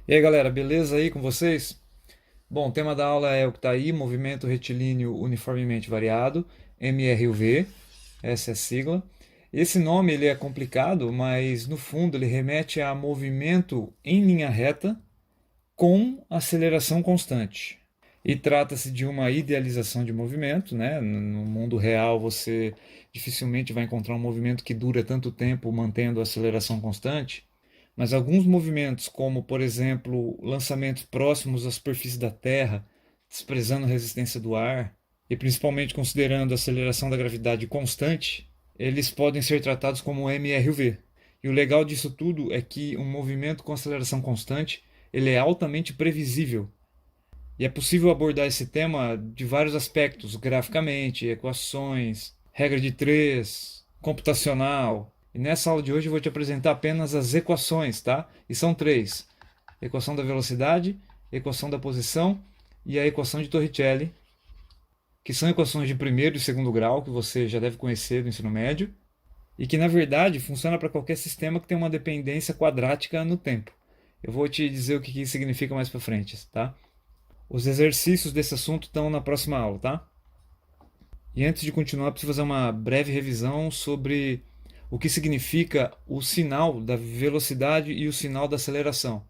E aí galera, beleza aí com vocês? Bom, o tema da aula é o que está aí, movimento retilíneo uniformemente variado, MRUV, essa é a sigla. Esse nome ele é complicado, mas no fundo ele remete a movimento em linha reta com aceleração constante. E trata-se de uma idealização de movimento, né? No mundo real você dificilmente vai encontrar um movimento que dura tanto tempo mantendo a aceleração constante. Mas alguns movimentos, como por exemplo lançamentos próximos à superfície da Terra, desprezando a resistência do ar, e principalmente considerando a aceleração da gravidade constante, eles podem ser tratados como MRUV. E o legal disso tudo é que um movimento com aceleração constante ele é altamente previsível. E é possível abordar esse tema de vários aspectos, graficamente, equações, regra de três, computacional. E nessa aula de hoje eu vou te apresentar apenas as equações, tá? E são três: equação da velocidade, equação da posição e a equação de Torricelli, que são equações de primeiro e segundo grau que você já deve conhecer do ensino médio e que na verdade funciona para qualquer sistema que tem uma dependência quadrática no tempo. Eu vou te dizer o que isso significa mais para frente, tá? Os exercícios desse assunto estão na próxima aula, tá? E antes de continuar, preciso fazer uma breve revisão sobre o que significa o sinal da velocidade e o sinal da aceleração.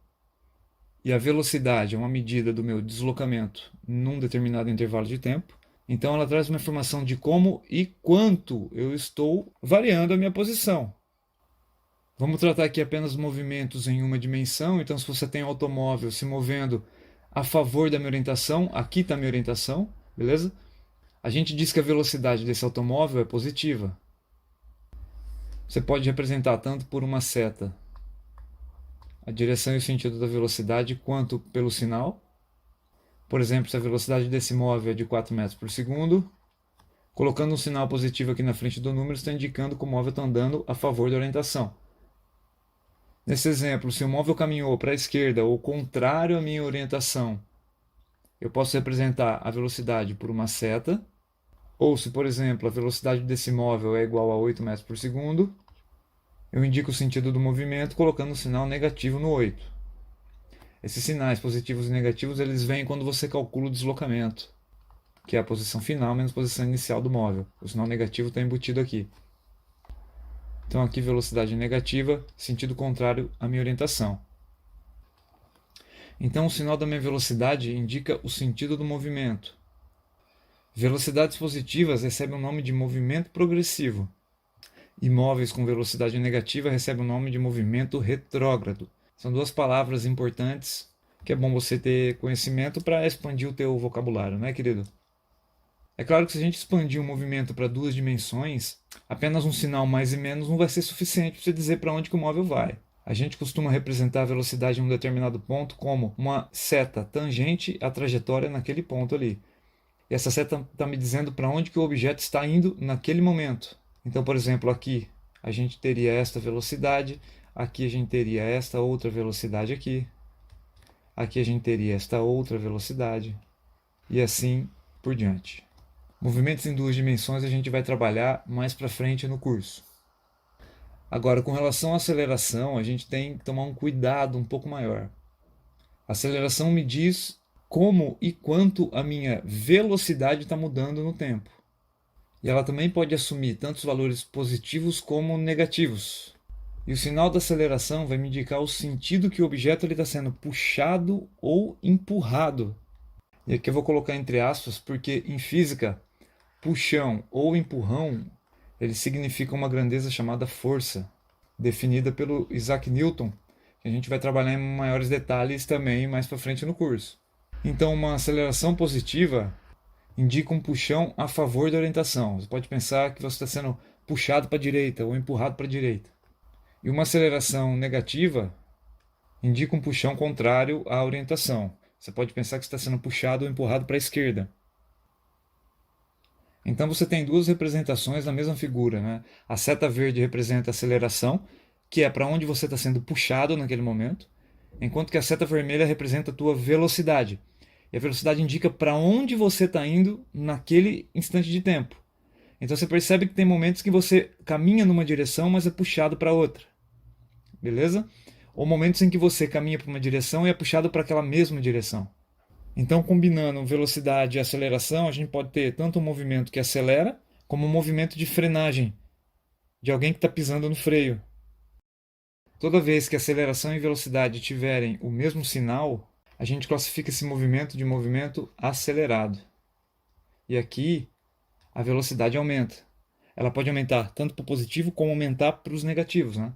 E a velocidade é uma medida do meu deslocamento num determinado intervalo de tempo. Então ela traz uma informação de como e quanto eu estou variando a minha posição. Vamos tratar aqui apenas movimentos em uma dimensão. Então, se você tem um automóvel se movendo a favor da minha orientação, aqui está a minha orientação, beleza? A gente diz que a velocidade desse automóvel é positiva. Você pode representar tanto por uma seta a direção e o sentido da velocidade, quanto pelo sinal. Por exemplo, se a velocidade desse móvel é de 4 metros por segundo, colocando um sinal positivo aqui na frente do número, está indicando que o móvel está andando a favor da orientação. Nesse exemplo, se o móvel caminhou para a esquerda ou contrário à minha orientação, eu posso representar a velocidade por uma seta. Ou se, por exemplo, a velocidade desse móvel é igual a 8 metros por segundo, eu indico o sentido do movimento colocando o sinal negativo no 8. Esses sinais positivos e negativos eles vêm quando você calcula o deslocamento, que é a posição final menos a posição inicial do móvel. O sinal negativo está embutido aqui. Então aqui velocidade negativa, sentido contrário à minha orientação. Então o sinal da minha velocidade indica o sentido do movimento. Velocidades positivas recebem o nome de movimento progressivo. E móveis com velocidade negativa recebem o nome de movimento retrógrado. São duas palavras importantes que é bom você ter conhecimento para expandir o teu vocabulário, né, querido? É claro que se a gente expandir um movimento para duas dimensões, apenas um sinal mais e menos não vai ser suficiente para você dizer para onde que o móvel vai. A gente costuma representar a velocidade em um determinado ponto como uma seta tangente à trajetória naquele ponto ali. E essa seta está me dizendo para onde que o objeto está indo naquele momento. Então, por exemplo, aqui a gente teria esta velocidade, aqui a gente teria esta outra velocidade aqui a gente teria esta outra velocidade, e assim por diante. Movimentos em duas dimensões a gente vai trabalhar mais para frente no curso. Agora, com relação à aceleração, a gente tem que tomar um cuidado um pouco maior. A aceleração me diz como e quanto a minha velocidade está mudando no tempo. E ela também pode assumir tanto os valores positivos como negativos. E o sinal da aceleração vai me indicar o sentido que o objeto está sendo puxado ou empurrado. E aqui eu vou colocar entre aspas, porque em física, puxão ou empurrão, eles significam uma grandeza chamada força, definida pelo Isaac Newton, que a gente vai trabalhar em maiores detalhes também mais para frente no curso. Então, uma aceleração positiva indica um puxão a favor da orientação. Você pode pensar que você está sendo puxado para a direita ou empurrado para a direita. E uma aceleração negativa indica um puxão contrário à orientação. Você pode pensar que está sendo puxado ou empurrado para a esquerda. Então você tem duas representações na mesma figura, né? A seta verde representa a aceleração, que é para onde você está sendo puxado naquele momento, enquanto que a seta vermelha representa a tua velocidade. E a velocidade indica para onde você está indo naquele instante de tempo. Então você percebe que tem momentos que você caminha numa direção, mas é puxado para outra. Beleza? ou momentos em que você caminha para uma direção e é puxado para aquela mesma direção. Então, combinando velocidade e aceleração, a gente pode ter tanto um movimento que acelera, como um movimento de frenagem, de alguém que está pisando no freio. Toda vez que aceleração e velocidade tiverem o mesmo sinal, a gente classifica esse movimento de movimento acelerado. E aqui, a velocidade aumenta. Ela pode aumentar tanto para o positivo como aumentar para os negativos, né?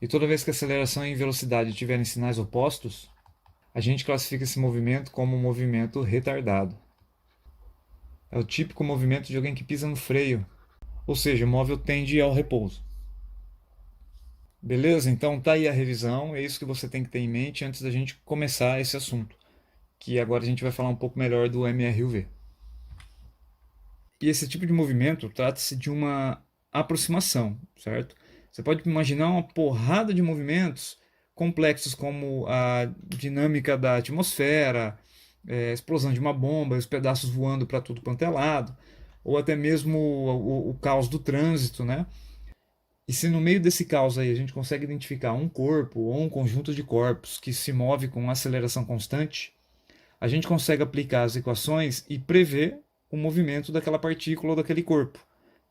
E toda vez que aceleração e velocidade tiverem sinais opostos, a gente classifica esse movimento como um movimento retardado. É o típico movimento de alguém que pisa no freio, ou seja, o móvel tende ao repouso. Beleza? Então tá aí a revisão, é isso que você tem que ter em mente antes da gente começar esse assunto, que agora a gente vai falar um pouco melhor do MRUV. E esse tipo de movimento trata-se de uma aproximação, certo? Você pode imaginar uma porrada de movimentos complexos como a dinâmica da atmosfera, a explosão de uma bomba, os pedaços voando para tudo quanto é lado, ou até mesmo o caos do trânsito, né? E se no meio desse caos aí a gente consegue identificar um corpo ou um conjunto de corpos que se move com aceleração constante, a gente consegue aplicar as equações e prever o movimento daquela partícula ou daquele corpo,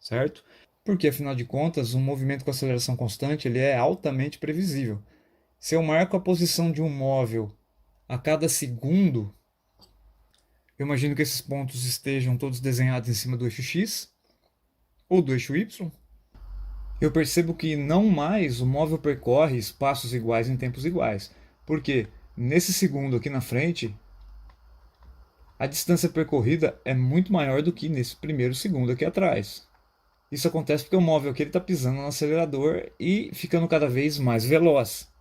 certo? Porque afinal de contas, um movimento com aceleração constante ele é altamente previsível. Se eu marco a posição de um móvel a cada segundo, eu imagino que esses pontos estejam todos desenhados em cima do eixo X ou do eixo Y. Eu percebo que não mais o móvel percorre espaços iguais em tempos iguais, porque nesse segundo aqui na frente, a distância percorrida é muito maior do que nesse primeiro segundo aqui atrás. Isso acontece porque o móvel aqui está pisando no acelerador e ficando cada vez mais veloz.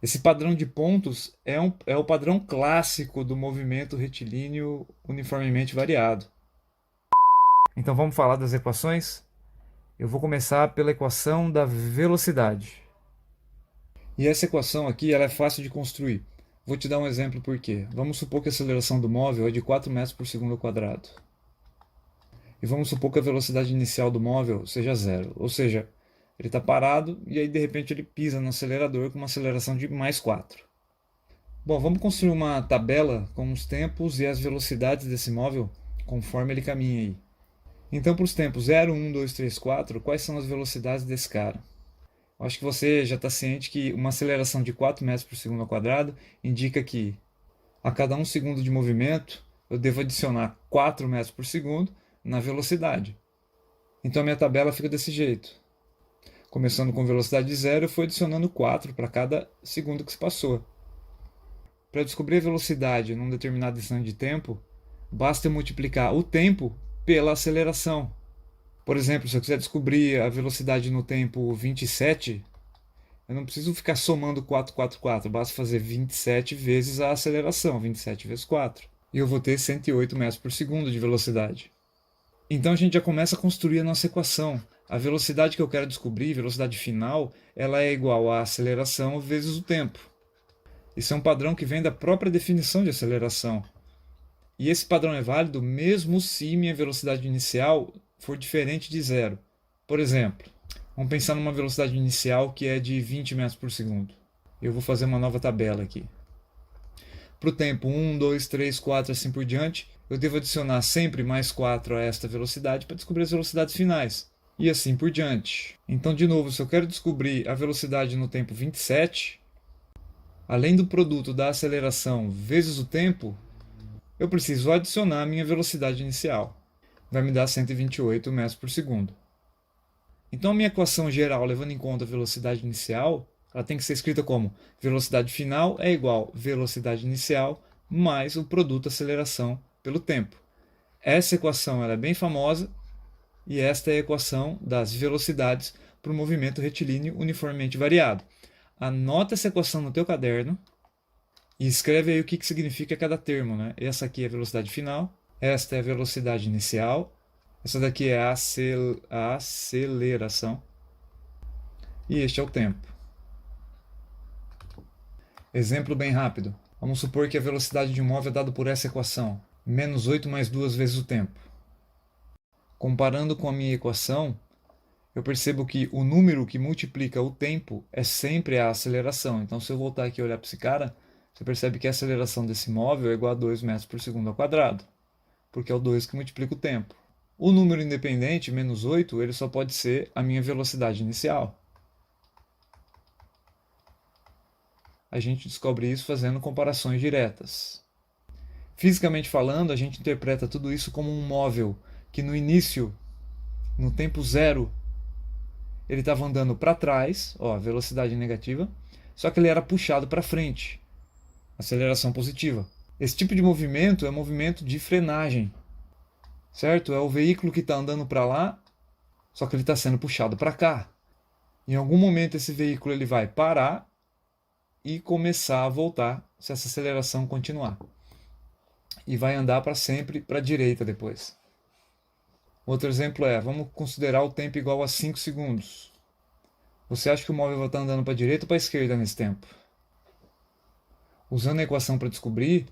Esse padrão de pontos é o padrão clássico do movimento retilíneo uniformemente variado. Então vamos falar das equações? Eu vou começar pela equação da velocidade. E essa equação aqui ela é fácil de construir. Vou te dar um exemplo por quê. Vamos supor que a aceleração do móvel é de 4 metros por segundo ao quadrado. E vamos supor que a velocidade inicial do móvel seja zero. Ou seja, ele está parado e aí de repente ele pisa no acelerador com uma aceleração de mais 4. Bom, vamos construir uma tabela com os tempos e as velocidades desse móvel conforme ele caminha aí. Então, para os tempos 0, 1, 2, 3, 4, quais são as velocidades desse cara? Eu acho que você já está ciente que uma aceleração de 4 metros por segundo ao quadrado indica que a cada 1 segundo de movimento eu devo adicionar 4 metros por segundo na velocidade. Então a minha tabela fica desse jeito. Começando com velocidade de 0, eu fui adicionando 4 para cada segundo que se passou. Para descobrir a velocidade num determinado instante de tempo, basta eu multiplicar o tempo pela aceleração. Por exemplo, se eu quiser descobrir a velocidade no tempo 27, eu não preciso ficar somando 4, 4, 4, basta fazer 27 vezes a aceleração, 27 vezes 4. E eu vou ter 108 metros por segundo de velocidade. Então a gente já começa a construir a nossa equação. A velocidade que eu quero descobrir, velocidade final, ela é igual à aceleração vezes o tempo. Isso é um padrão que vem da própria definição de aceleração. E esse padrão é válido mesmo se minha velocidade inicial for diferente de zero. Por exemplo, vamos pensar numa velocidade inicial que é de 20 metros por segundo. Eu vou fazer uma nova tabela aqui. Para o tempo 1, 2, 3, 4, assim por diante, eu devo adicionar sempre mais 4 a esta velocidade para descobrir as velocidades finais. E assim por diante. Então, de novo, se eu quero descobrir a velocidade no tempo 27, além do produto da aceleração vezes o tempo, eu preciso adicionar a minha velocidade inicial. Vai me dar 128 metros por segundo. Então a minha equação geral, levando em conta a velocidade inicial, ela tem que ser escrita como velocidade final é igual velocidade inicial mais o produto aceleração pelo tempo. Essa equação ela é bem famosa e esta é a equação das velocidades para o movimento retilíneo uniformemente variado. Anota essa equação no teu caderno e escreve aí o que significa cada termo, né? Essa aqui é a velocidade final, esta é a velocidade inicial, essa daqui é a aceleração e este é o tempo. Exemplo bem rápido. Vamos supor que a velocidade de um móvel é dada por essa equação, menos 8 mais 2 vezes o tempo. Comparando com a minha equação, eu percebo que o número que multiplica o tempo é sempre a aceleração. Então, se eu voltar aqui e olhar para esse cara, você percebe que a aceleração desse móvel é igual a 2 metros por segundo ao quadrado, porque é o 2 que multiplica o tempo. O número independente, menos 8, ele só pode ser a minha velocidade inicial. A gente descobre isso fazendo comparações diretas. Fisicamente falando, a gente interpreta tudo isso como um móvel que no início, no tempo zero, ele estava andando para trás, ó, velocidade negativa, só que ele era puxado para frente, aceleração positiva. Esse tipo de movimento é movimento de frenagem, certo? É o veículo que está andando para lá, só que ele está sendo puxado para cá. Em algum momento esse veículo ele vai parar e começar a voltar se essa aceleração continuar. E vai andar para sempre para a direita depois. Outro exemplo é, vamos considerar o tempo igual a 5 segundos. Você acha que o móvel vai estar andando para a direita ou para a esquerda nesse tempo? Usando a equação para descobrir,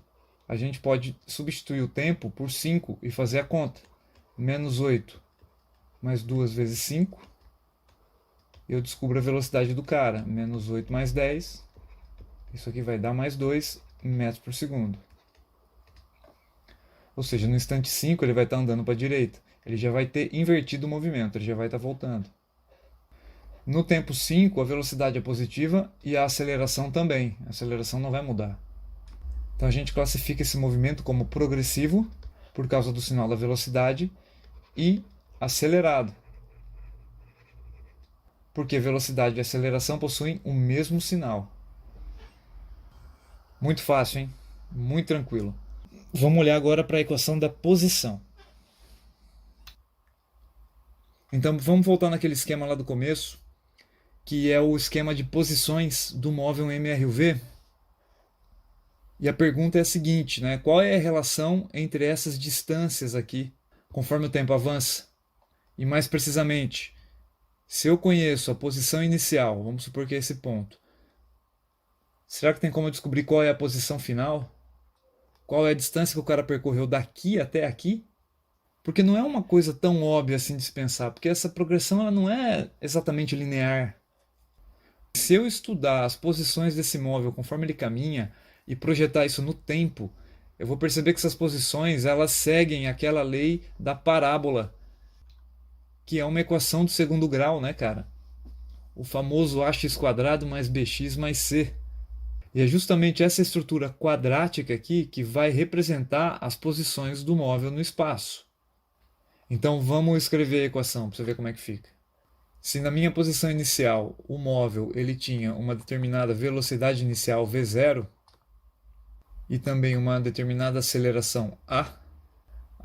a gente pode substituir o tempo por 5 e fazer a conta. Menos 8 mais 2 vezes 5. Eu descubro a velocidade do cara. Menos 8 mais 10. Isso aqui vai dar mais 2 metros por segundo. Ou seja, no instante 5 ele vai estar andando para a direita. Ele já vai ter invertido o movimento, ele já vai estar voltando. No tempo 5, a velocidade é positiva e a aceleração também. A aceleração não vai mudar. Então a gente classifica esse movimento como progressivo, por causa do sinal da velocidade, e acelerado, porque velocidade e aceleração possuem o mesmo sinal. Muito fácil, hein? Muito tranquilo. Vamos olhar agora para a equação da posição. Então vamos voltar naquele esquema lá do começo, que é o esquema de posições do móvel MRUV. E a pergunta é a seguinte, né? Qual é a relação entre essas distâncias aqui, conforme o tempo avança? E mais precisamente, se eu conheço a posição inicial, vamos supor que é esse ponto, será que tem como eu descobrir qual é a posição final? Qual é a distância que o cara percorreu daqui até aqui? Porque não é uma coisa tão óbvia assim de se pensar, porque essa progressão ela não é exatamente linear. Se eu estudar as posições desse móvel conforme ele caminha e projetar isso no tempo, eu vou perceber que essas posições elas seguem aquela lei da parábola, que é uma equação do segundo grau, né, cara? O famoso ax quadrado mais bx mais c. E é justamente essa estrutura quadrática aqui que vai representar as posições do móvel no espaço. Então vamos escrever a equação para você ver como é que fica. Se na minha posição inicial o móvel ele tinha uma determinada velocidade inicial v0 e também uma determinada aceleração a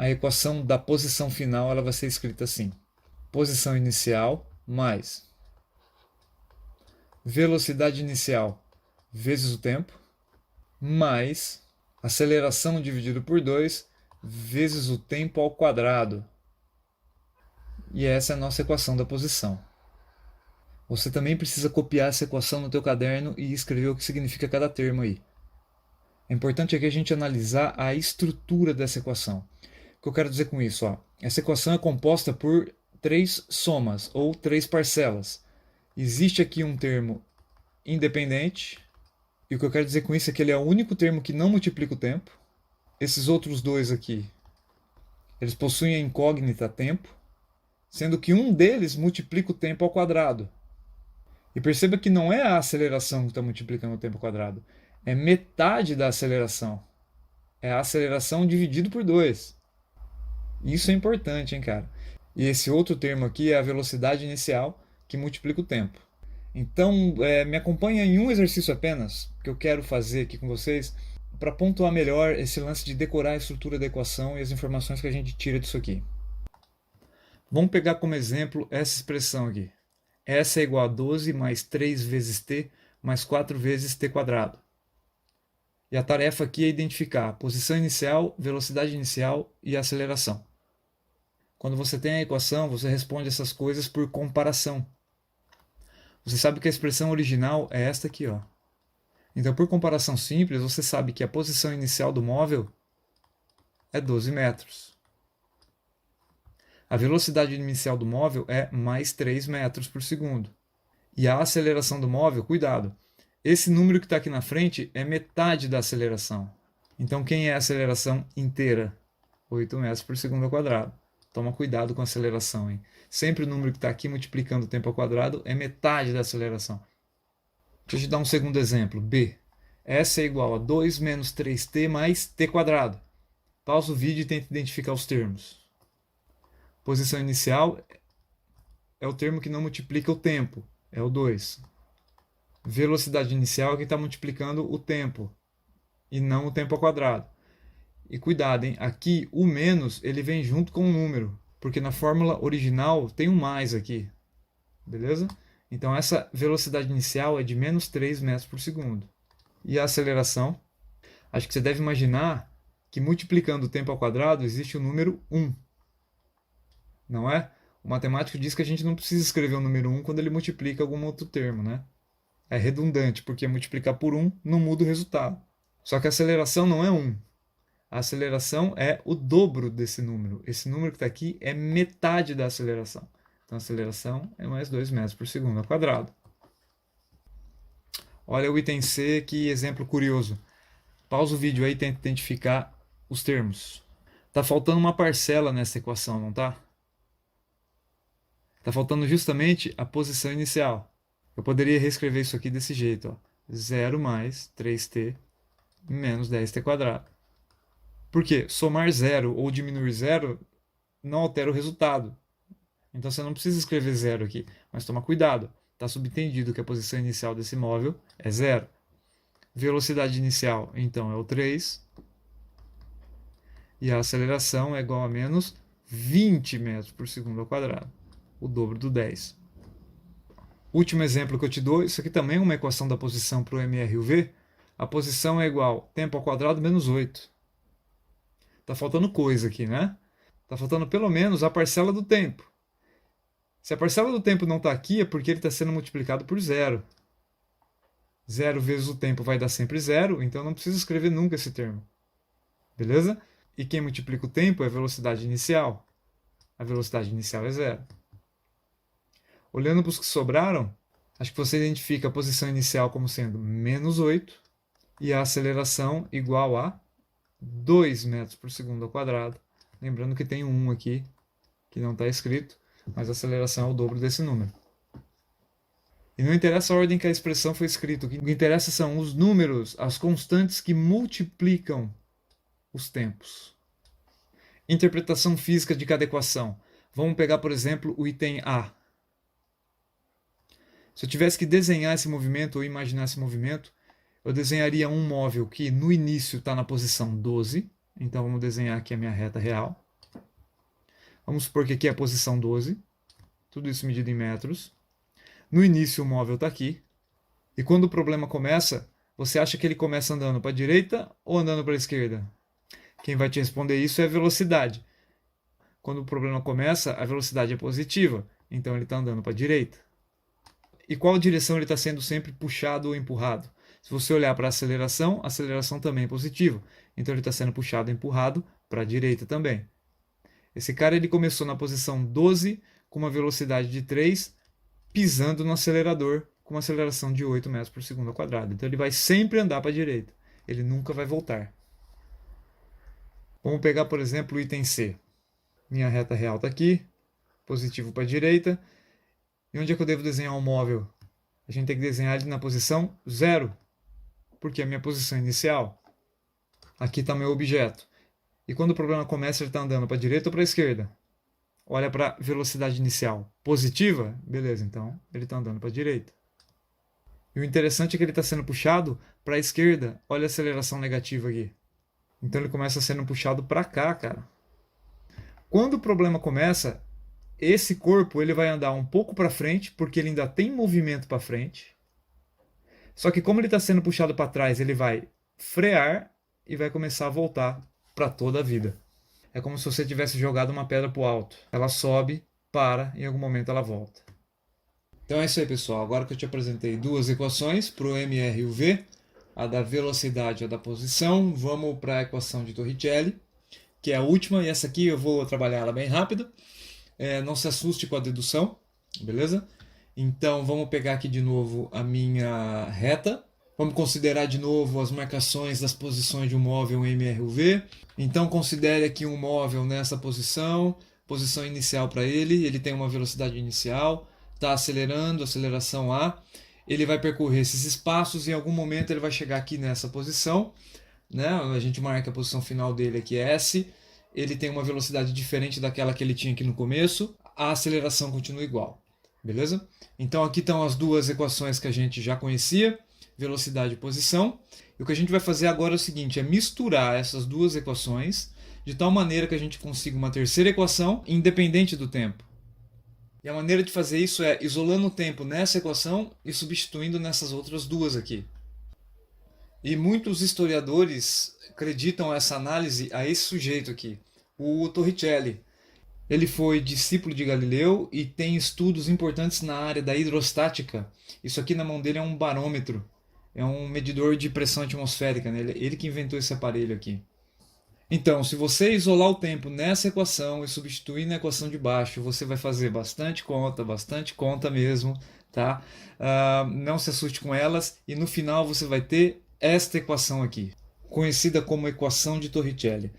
equação da posição final ela vai ser escrita assim: posição inicial mais velocidade inicial vezes o tempo mais aceleração dividido por 2 vezes o tempo ao quadrado. E essa é a nossa equação da posição. Você também precisa copiar essa equação no teu caderno e escrever o que significa cada termo aí. É importante aqui a gente analisar a estrutura dessa equação. O que eu quero dizer com isso? Ó, essa equação é composta por 3 somas, ou 3 parcelas. Existe aqui um termo independente, e o que eu quero dizer com isso é que ele é o único termo que não multiplica o tempo. Esses outros dois aqui, eles possuem a incógnita tempo, sendo que um deles multiplica o tempo ao quadrado. E perceba que não é a aceleração que está multiplicando o tempo ao quadrado, é metade da aceleração. É a aceleração dividido por 2. Isso é importante, hein, cara? E esse outro termo aqui é a velocidade inicial, que multiplica o tempo. Então, me acompanha em um exercício apenas, que eu quero fazer aqui com vocês, para pontuar melhor esse lance de decorar a estrutura da equação e as informações que a gente tira disso aqui. Vamos pegar como exemplo essa expressão aqui. S é igual a 12 mais 3 vezes t mais 4 vezes t quadrado. E a tarefa aqui é identificar a posição inicial, velocidade inicial e a aceleração. Quando você tem a equação, você responde essas coisas por comparação. Você sabe que a expressão original é esta aqui, ó. Então, por comparação simples, você sabe que a posição inicial do móvel é 12 metros. A velocidade inicial do móvel é mais 3 metros por segundo. E a aceleração do móvel, cuidado, esse número que está aqui na frente é metade da aceleração. Então, quem é a aceleração inteira? 8 metros por segundo ao quadrado. Toma cuidado com a aceleração, hein? Sempre o número que está aqui multiplicando o tempo ao quadrado é metade da aceleração. Deixa eu te dar um segundo exemplo. B. S é igual a 2 menos 3t mais t quadrado. Pausa o vídeo e tenta identificar os termos. Posição inicial é o termo que não multiplica o tempo. É o 2. Velocidade inicial é que está multiplicando o tempo e não o tempo ao quadrado. E cuidado, hein? Aqui o menos ele vem junto com o número, porque na fórmula original tem um mais aqui. Beleza? Então essa velocidade inicial é de menos 3 metros por segundo. E a aceleração? Acho que você deve imaginar que multiplicando o tempo ao quadrado existe o número 1. Não é? O matemático diz que a gente não precisa escrever o número 1 quando ele multiplica algum outro termo, né? É redundante, porque multiplicar por 1 não muda o resultado. Só que a aceleração não é 1. A aceleração é o dobro desse número. Esse número que está aqui é metade da aceleração. Então a aceleração é mais 2 metros por segundo ao quadrado. Olha o item C, que exemplo curioso. Pausa o vídeo aí e tenta identificar os termos. Está faltando uma parcela nessa equação, não está? Está faltando justamente a posição inicial. Eu poderia reescrever isso aqui desse jeito. Ó. 0 mais 3t menos 10t quadrado. Por quê? Somar 0 ou diminuir 0 não altera o resultado. Então você não precisa escrever 0 aqui. Mas toma cuidado. Está subentendido que a posição inicial desse móvel é 0. Velocidade inicial, então, é o 3. E a aceleração é igual a menos 20 metros por segundo ao quadrado. O dobro do 10. Último exemplo que eu te dou, isso aqui também é uma equação da posição para o MR e o V. A posição é igual a tempo ao quadrado menos 8. Está faltando coisa aqui, né? Está faltando pelo menos a parcela do tempo. Se a parcela do tempo não está aqui, é porque ele está sendo multiplicado por 0. 0 vezes o tempo vai dar sempre 0, então eu não preciso escrever nunca esse termo. Beleza? E quem multiplica o tempo é a velocidade inicial. A velocidade inicial é 0. Olhando para os que sobraram, acho que você identifica a posição inicial como sendo menos 8 e a aceleração igual a 2 metros por segundo ao quadrado. Lembrando que tem um 1 aqui, que não está escrito, mas a aceleração é o dobro desse número. E não interessa a ordem que a expressão foi escrita, o que interessa são os números, as constantes que multiplicam os tempos. Interpretação física de cada equação. Vamos pegar, por exemplo, o item A. Se eu tivesse que desenhar esse movimento ou imaginar esse movimento, eu desenharia um móvel que no início está na posição 12. Então vamos desenhar aqui a minha reta real. Vamos supor que aqui é a posição 12. Tudo isso medido em metros. No início o móvel está aqui. E quando o problema começa, você acha que ele começa andando para a direita ou andando para a esquerda? Quem vai te responder isso é a velocidade. Quando o problema começa, a velocidade é positiva. Então ele está andando para a direita. E qual direção ele está sendo sempre puxado ou empurrado? Se você olhar para a aceleração também é positiva. Então ele está sendo puxado ou empurrado para a direita também. Esse cara ele começou na posição 12 com uma velocidade de 3, pisando no acelerador com uma aceleração de 8 metros por segundo ao quadrado. Então ele vai sempre andar para a direita. Ele nunca vai voltar. Vamos pegar, por exemplo, o item C. Minha reta real está aqui, positivo para a direita. E onde é que eu devo desenhar um móvel? A gente tem que desenhar ele na posição 0, porque é a minha posição inicial. Aqui está meu objeto. E quando o problema começa, ele está andando para a direita ou para a esquerda? Olha para a velocidade inicial. Positiva? Beleza, então ele está andando para a direita. E o interessante é que ele está sendo puxado para a esquerda. Olha a aceleração negativa aqui. Então ele começa sendo puxado para cá, cara. Quando o problema começa, esse corpo ele vai andar um pouco para frente, porque ele ainda tem movimento para frente. Só que como ele está sendo puxado para trás, ele vai frear e vai começar a voltar para toda a vida. É como se você tivesse jogado uma pedra para o alto. Ela sobe, para, e em algum momento ela volta. Então é isso aí, pessoal. Agora que eu te apresentei duas equações para o MR e o V, a da velocidade e a da posição, vamos para a equação de Torricelli, que é a última, e essa aqui eu vou trabalhar ela bem rápido. Não se assuste com a dedução, beleza? Então vamos pegar aqui de novo a minha reta. Vamos considerar de novo as marcações das posições de um móvel em MRUV. Então considere aqui um móvel nessa posição, posição inicial para ele. Ele tem uma velocidade inicial, está acelerando, aceleração A. Ele vai percorrer esses espaços e em algum momento ele vai chegar aqui nessa posição, né? A gente marca a posição final dele aqui, S. Ele tem uma velocidade diferente daquela que ele tinha aqui no começo. A aceleração continua igual, beleza? Então aqui estão as duas equações que a gente já conhecia, velocidade e posição. E o que a gente vai fazer agora é o seguinte, é misturar essas duas equações de tal maneira que a gente consiga uma terceira equação independente do tempo. E a maneira de fazer isso é isolando o tempo nessa equação e substituindo nessas outras duas aqui. E muitos historiadores acreditam essa análise a esse sujeito aqui, o Torricelli. Ele foi discípulo de Galileu e tem estudos importantes na área da hidrostática. Isso aqui na mão dele é um barômetro, é um medidor de pressão atmosférica, né? Ele que inventou esse aparelho aqui. Então, se você isolar o tempo nessa equação e substituir na equação de baixo, você vai fazer bastante conta mesmo, tá? Não se assuste com elas e no final você vai ter esta equação aqui, conhecida como equação de Torricelli.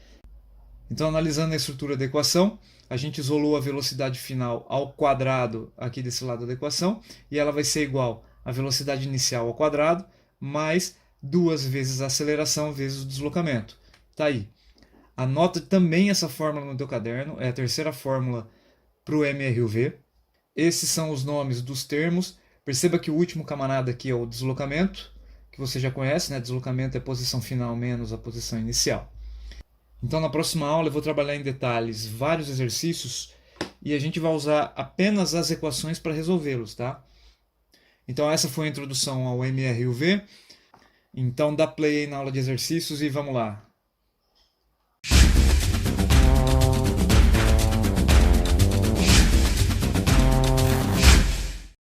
Então, analisando a estrutura da equação, a gente isolou a velocidade final ao quadrado aqui desse lado da equação e ela vai ser igual à velocidade inicial ao quadrado mais 2 vezes a aceleração vezes o deslocamento. Tá aí. Anota também essa fórmula no teu caderno, é a terceira fórmula para o MRUV. Esses são os nomes dos termos. Perceba que o último camarada aqui é o deslocamento, que você já conhece, né? Deslocamento é a posição final menos a posição inicial. Então na próxima aula eu vou trabalhar em detalhes vários exercícios e a gente vai usar apenas as equações para resolvê-los, tá? Então essa foi a introdução ao MRUV. Então dá play aí na aula de exercícios e vamos lá.